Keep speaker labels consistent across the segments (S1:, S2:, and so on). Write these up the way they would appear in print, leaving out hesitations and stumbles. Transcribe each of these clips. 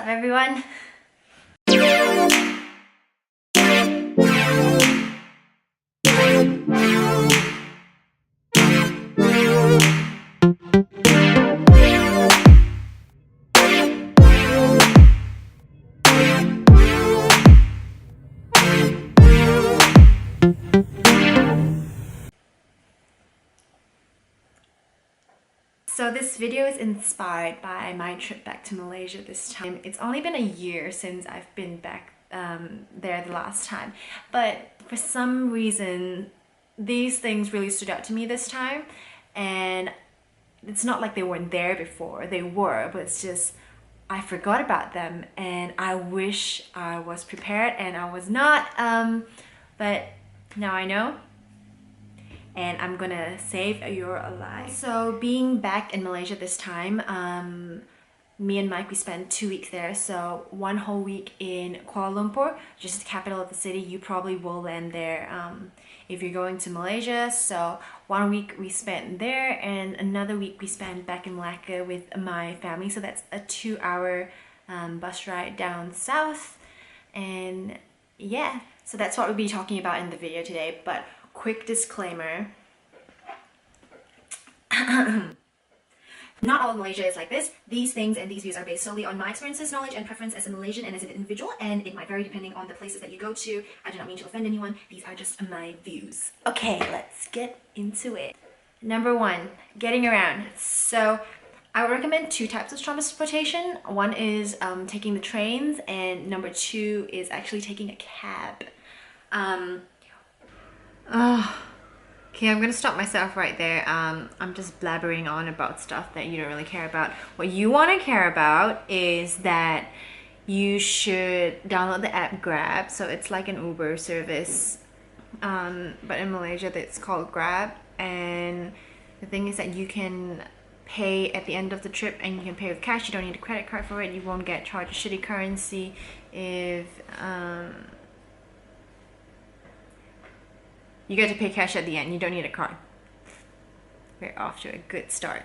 S1: up, everyone? So this video is inspired by my trip back to Malaysia this time. It's only been a year since I've been back there the last time, but for some reason these things really stood out to me this time, and it's not like they weren't there before. They were, but it's just I forgot about them, and I wish I was prepared, and I was not, but now I know. And I'm gonna save your life. So being back in Malaysia this time, me and Mike, we spent 2 weeks there. So 1 whole week in Kuala Lumpur, just the capital of the city. You probably will land there if you're going to Malaysia. So 1 week we spent there, and another week we spent back in Malacca with my family. So that's a 2-hour bus ride down south. And yeah, so that's what we'll be talking about in the video today. But quick disclaimer, not all of Malaysia is like this. These things and these views are based solely on my experiences, knowledge, and preference as a Malaysian and as an individual, and it might vary depending on the places that you go to. I do not mean to offend anyone. These are just my views. Okay, let's get into it. Number 1, getting around. So I would recommend 2 types of transportation. One is taking the trains, and number 2 is actually taking a cab. Okay, I'm gonna stop myself right there. I'm just blabbering on about stuff that you don't really care about. What you want to care about is that you should download the app Grab. So it's like an Uber service, but in Malaysia it's called Grab. And the thing is that you can pay at the end of the trip, and you can pay with cash. You don't need a credit card for it. You won't get charged shitty currency if you get to pay cash at the end. You don't need a card. We're off to a good start.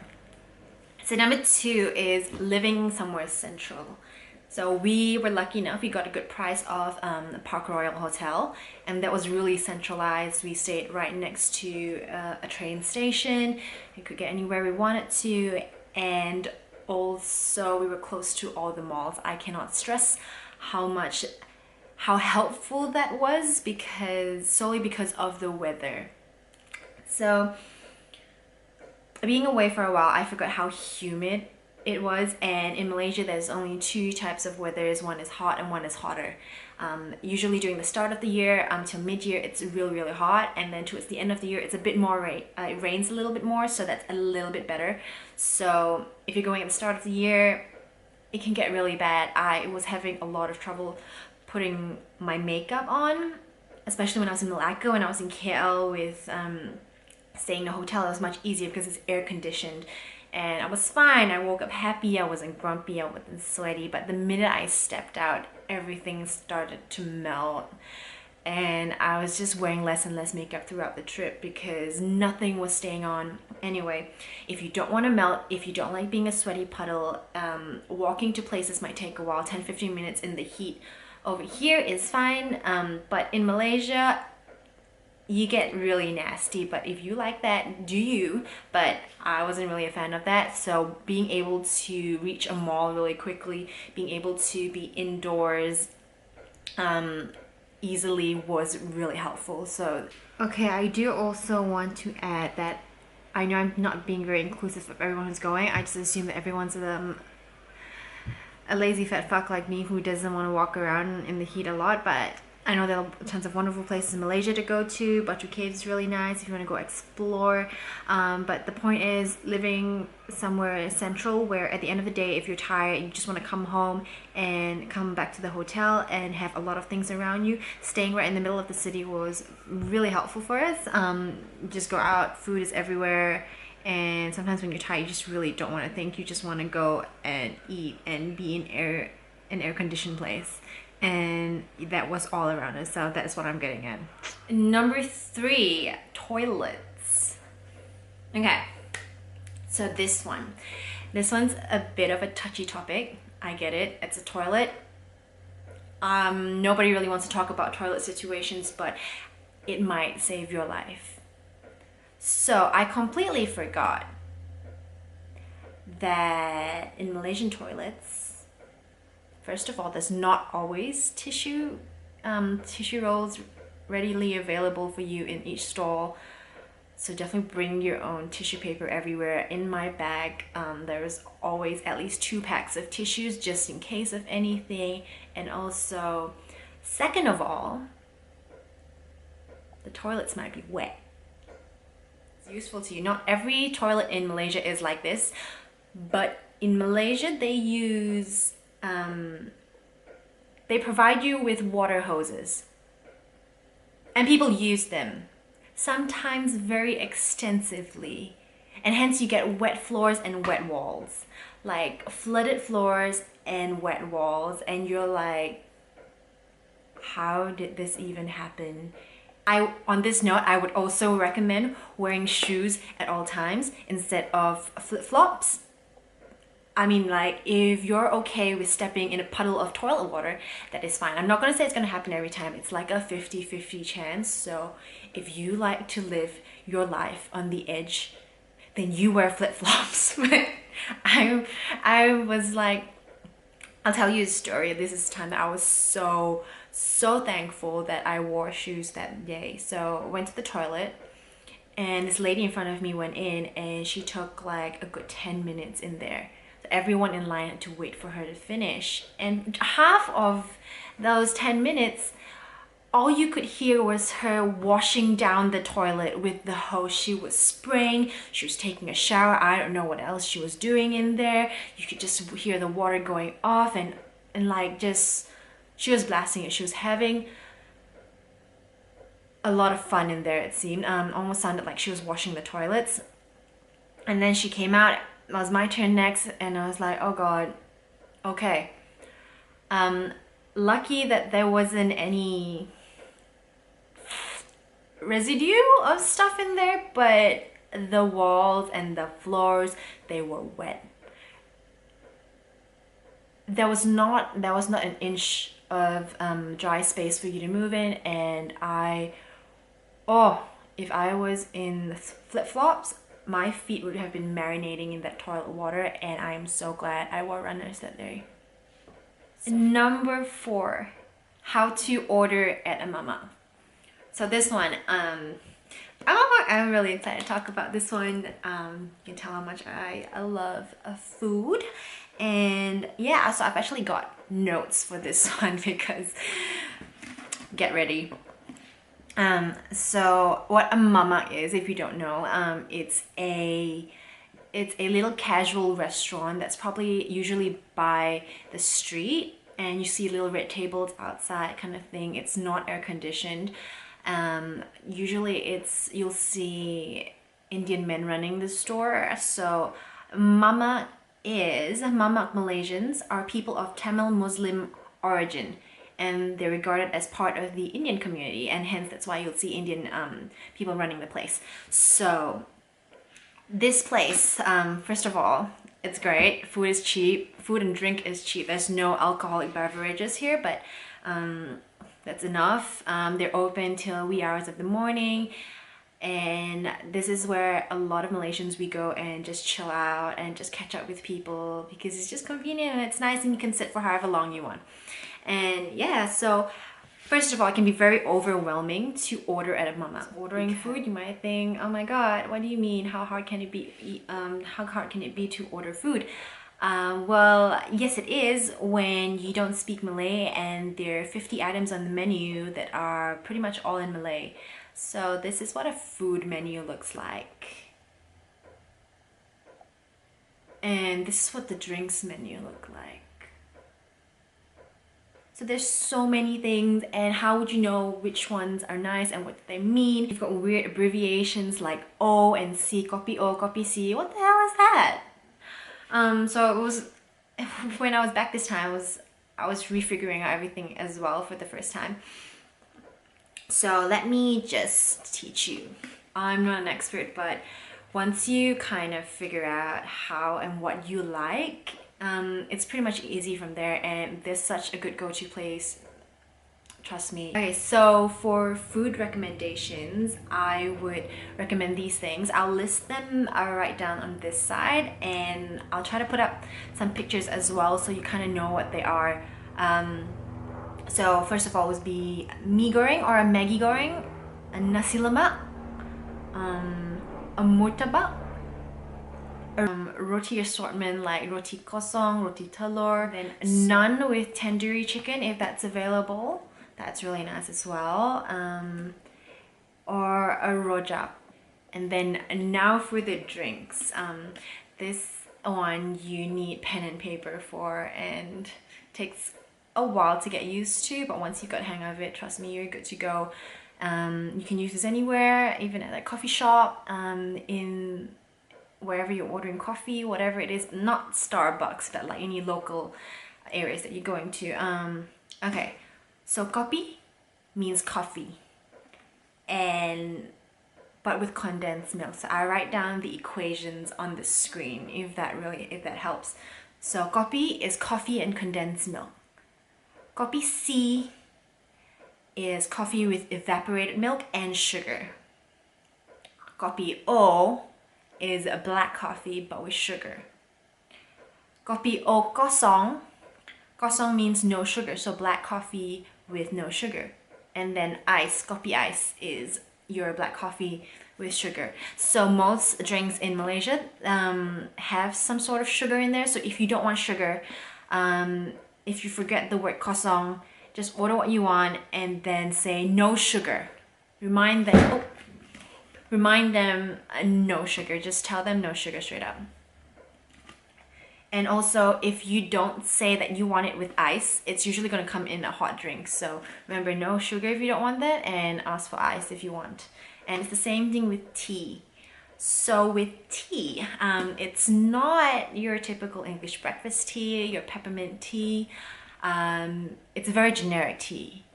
S1: So number 2 is living somewhere central. So we were lucky enough, we got a good price of the Park Royal Hotel, and that was really centralized. We stayed right next to a train station. We could get anywhere we wanted to, and also we were close to all the malls. I cannot stress how helpful that was, solely because of the weather. So being away for a while, I forgot how humid it was, and in Malaysia there's only 2 types of weathers. One is hot and one is hotter. Usually during the start of the year till mid-year it's really hot, and then towards the end of the year it's a bit more it rains a little bit more, so that's a little bit better. So if you're going at the start of the year, it can get really bad. I was having a lot of trouble putting my makeup on, especially when I was in Malacca. When I was in KL with staying in a hotel, it was much easier because it's air conditioned, and I was fine. I woke up happy, I wasn't grumpy, I wasn't sweaty. But the minute I stepped out, everything started to melt, and I was just wearing less and less makeup throughout the trip because nothing was staying on. Anyway, if you don't want to melt, if you don't like being a sweaty puddle, walking to places might take a while. 10-15 minutes in the heat over here is fine, but in Malaysia you get really nasty. But if you like that, do you? But I wasn't really a fan of that. So being able to reach a mall really quickly, being able to be indoors easily was really helpful. So okay, I do also want to add that I know I'm not being very inclusive of everyone who's going. I just assume that everyone's a lazy fat fuck like me who doesn't want to walk around in the heat a lot. But I know there are tons of wonderful places in Malaysia to go to. Batu Cave is really nice if you want to go explore. But the point is living somewhere central where at the end of the day, if you're tired, you just want to come home and come back to the hotel and have a lot of things around you. Staying right in the middle of the city was really helpful for us. Just go out, food is everywhere. And sometimes when you're tired, you just really don't want to think. You just want to go and eat and be in an air-conditioned place. And that was all around us. So that's what I'm getting at. Number 3, toilets. Okay, so this one's a bit of a touchy topic. I get it, it's a toilet. Nobody really wants to talk about toilet situations, but it might save your life. So I completely forgot that in Malaysian toilets, first of all, there's not always tissue rolls readily available for you in each stall. So definitely bring your own tissue paper everywhere. In my bag, there's always at least 2 packs of tissues just in case of anything. And also, second of all, the toilets might be wet. It's useful to you. Not every toilet in Malaysia is like this, but in Malaysia they use, they provide you with water hoses. And people use them, sometimes very extensively. And hence you get wet floors and wet walls. Like flooded floors and wet walls. And you're like, how did this even happen? On this note, I would also recommend wearing shoes at all times instead of flip-flops. I mean, like, if you're okay with stepping in a puddle of toilet water, that is fine. I'm not gonna say it's gonna happen every time. It's like a 50-50 chance. So if you like to live your life on the edge, then you wear flip-flops. But I was like, I'll tell you a story. This is the time that I was so thankful that I wore shoes that day. So I went to the toilet and this lady in front of me went in and she took like a good 10 minutes in there. So everyone in line had to wait for her to finish. And half of those 10 minutes, all you could hear was her washing down the toilet with the hose. She was spraying, she was taking a shower. I don't know what else she was doing in there. You could just hear the water going off and like just, she was blasting it. She was having a lot of fun in there, it seemed. Almost sounded like she was washing the toilets. And then she came out. It was my turn next, and I was like, oh god, okay. Lucky that there wasn't any residue of stuff in there, but the walls and the floors, they were wet. There was not an inch of dry space for you to move in, and if I was in flip-flops, my feet would have been marinating in that toilet water, and I am so glad I wore runners that day. Number 4, how to order at a Mamak. So this one, I'm really excited to talk about this one. You can tell how much I love food. And yeah, so I've actually got notes for this one because get ready. So what a Mamak is, if you don't know, it's a little casual restaurant that's probably usually by the street, and you see little red tables outside kind of thing. It's not air conditioned. Usually you'll see Indian men running the store. So Mamak Malaysians are people of Tamil Muslim origin, and they're regarded as part of the Indian community, and hence that's why you'll see Indian people running the place. So this place, first of all, it's great. Food is cheap. Food and drink is cheap. There's no alcoholic beverages here, but that's enough. They're open till wee hours of the morning, and this is where a lot of Malaysians, we go and just chill out and just catch up with people because it's just convenient and it's nice, and you can sit for however long you want. And yeah, so first of all, it can be very overwhelming to order at a Mamak. Ordering food, you might think, oh my god, what do you mean? How hard can it be? How hard can it be to order food? Well, yes it is when you don't speak Malay and there are 50 items on the menu that are pretty much all in Malay. So this is what a food menu looks like. And this is what the drinks menu look like. So there's so many things, and how would you know which ones are nice and what they mean? You've got weird abbreviations like O and C, Kopi O, Kopi C. What the hell is that? So it was, when I was back this time, I was refiguring out everything as well for the first time. So let me just teach you. I'm not an expert, but once you kind of figure out how and what you like, It's pretty much easy from there, and there's such a good go-to place, trust me. Okay, so for food recommendations, I would recommend these things. I'll list them right down on this side, and I'll try to put up some pictures as well so you kind of know what they are. So first of all would be mee goreng or a Maggi goreng, a nasi lemak, a murtabak, roti assortment like roti kosong, roti telur, then naan with tandoori chicken if that's available. That's really nice as well. Or a rojak. And then now for the drinks. This one you need pen and paper for, and takes a while to get used to, but once you got the hang of it, trust me, you're good to go. You can use this anywhere, even at a coffee shop, in wherever you're ordering coffee, whatever it is, not Starbucks, but like any local areas that you're going to. Okay, so Kopi means coffee, but with condensed milk. So I write down the equations on the screen if that helps. So Kopi is coffee and condensed milk. Kopi C is coffee with evaporated milk and sugar. Kopi O is a black coffee but with sugar. Kopi O kosong. Kosong means no sugar, so black coffee with no sugar. And then ice, kopi ice, is your black coffee with sugar. So most drinks in Malaysia have some sort of sugar in there. So if you don't want sugar, if you forget the word kosong, just order what you want and then say no sugar. Remind them no sugar. Just tell them no sugar straight up. And also, if you don't say that you want it with ice, it's usually going to come in a hot drink. So remember, no sugar if you don't want that, and ask for ice if you want. And it's the same thing with tea. So with tea, it's not your typical English breakfast tea, your peppermint tea. It's a very generic tea.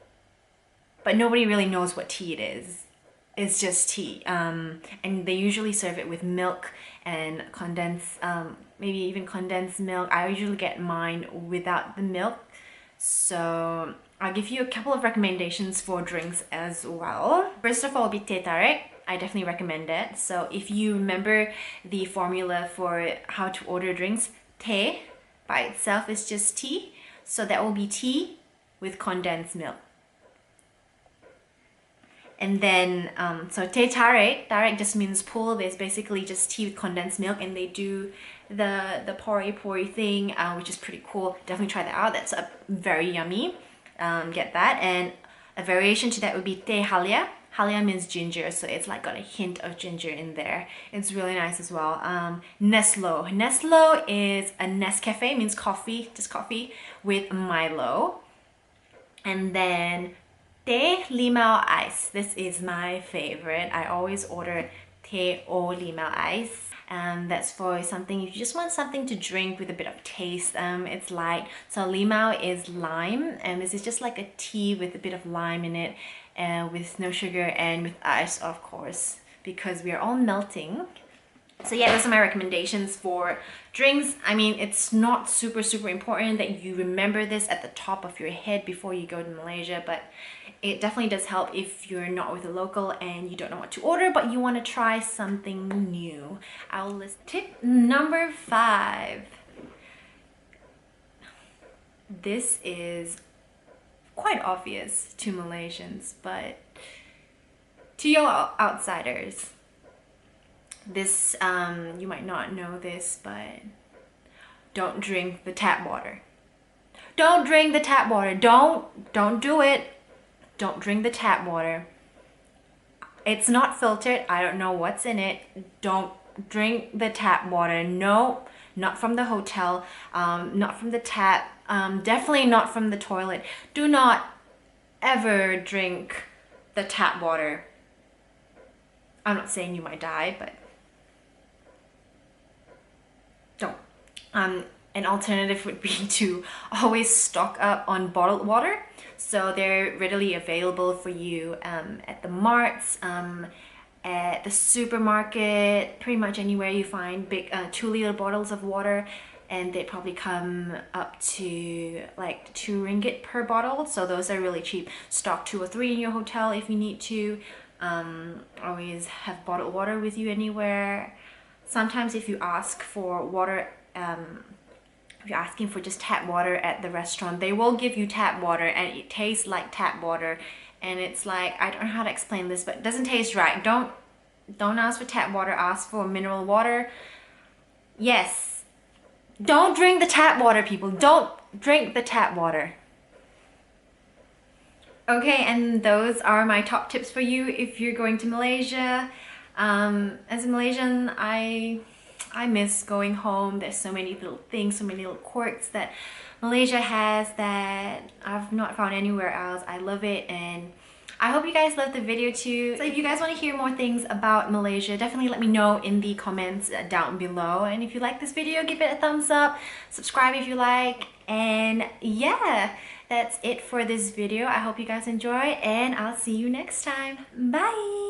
S1: But nobody really knows what tea it is. It's just tea. And they usually serve it with milk and condensed, maybe even condensed milk. I usually get mine without the milk. So I'll give you a couple of recommendations for drinks as well. First of all, will be teh tarik. I definitely recommend it. So if you remember the formula for how to order drinks, teh by itself is just tea. So that will be tea with condensed milk. And then, so teh tarik just means pool. There's basically just tea with condensed milk, and they do the pori thing, which is pretty cool. Definitely try that out. That's very yummy. Get that. And a variation to that would be teh halia. Halia means ginger, so it's like got a hint of ginger in there. It's really nice as well. Neslo. Neslo is a Nescafe, means coffee, just coffee, with Milo. And then teh limau ice. This is my favorite. I always order teh o limau ice. That's for something, if you just want something to drink with a bit of taste. It's light. So limau is lime, and this is just like a tea with a bit of lime in it, with no sugar and with ice, of course, because we are all melting. So yeah, those are my recommendations for drinks. I mean, it's not super important that you remember this at the top of your head before you go to Malaysia, but it definitely does help if you're not with a local and you don't know what to order, but you want to try something new. I'll list tip number 5. This is quite obvious to Malaysians, but to your outsiders, this, you might not know this, but don't drink the tap water. Don't drink the tap water. Don't do it. Don't drink the tap water. It's not filtered. I don't know what's in it. Don't drink the tap water. No, not from the hotel, not from the tap, definitely not from the toilet. Do not ever drink the tap water. I'm not saying you might die, but don't. An alternative would be to always stock up on bottled water. So they're readily available for you at the marts, at the supermarket, pretty much anywhere you find big 2-liter bottles of water. and they probably come up to like 2 ringgit per bottle, so those are really cheap. Stock 2 or 3 in your hotel if you need to. Always have bottled water with you anywhere. Sometimes if you ask for water, if you're asking for just tap water at the restaurant, they will give you tap water and it tastes like tap water, and it's like, I don't know how to explain this, but it doesn't taste right. Don't ask for tap water, ask for mineral water. Yes, don't drink the tap water, people. Don't drink the tap water. Okay, and those are my top tips for you if you're going to Malaysia. As a Malaysian, I miss going home. There's so many little things, so many little quirks that Malaysia has that I've not found anywhere else. I love it, and I hope you guys loved the video too. So if you guys want to hear more things about Malaysia, definitely let me know in the comments down below. And if you like this video, give it a thumbs up, subscribe if you like, and yeah, that's it for this video. I hope you guys enjoy, and I'll see you next time. Bye!